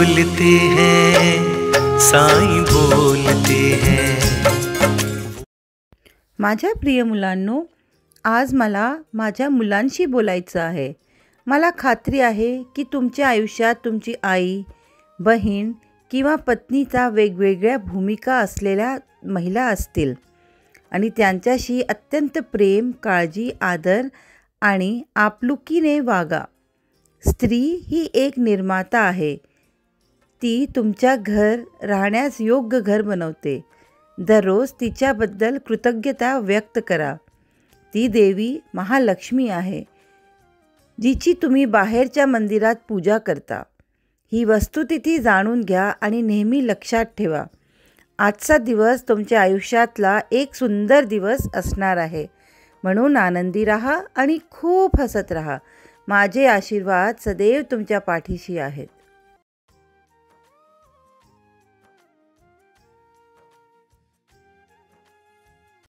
बोलते हैं, साईं बोलते हैं। माझ्या प्रिय मुलांनो, आज मला माझ्या मुलांशी बोलायचं आहे। मला खात्री आहे की तुमच्या आयुष्यात तुमची आई, बहीण किंवा पत्नीचा वेगवेगळ्या भूमिका असलेल्या महिला असतील आणि त्यांच्याशी अत्यंत प्रेम, काळजी, आदर आणि आपुलकीने वागा। स्त्री ही एक निर्माता आहे। ती तुमच्या घर राहण्यास योग्य घर बनवते। दररोज तिच्याबद्दल कृतज्ञता व्यक्त करा। ती देवी महालक्ष्मी आहे, जिची तुम्ही बाहेरच्या मंदिरात पूजा करता। ही वस्तुस्थिती जाणून घ्या आणि नेहमी लक्षात ठेवा। आजचा दिवस तुमच्या आयुष्यातला एक सुंदर दिवस असणार आहे, म्हणून आनंदी राहा आणि खूप हसत राहा। माझे आशीर्वाद सदैव तुमच्या पाठीशी आहेत।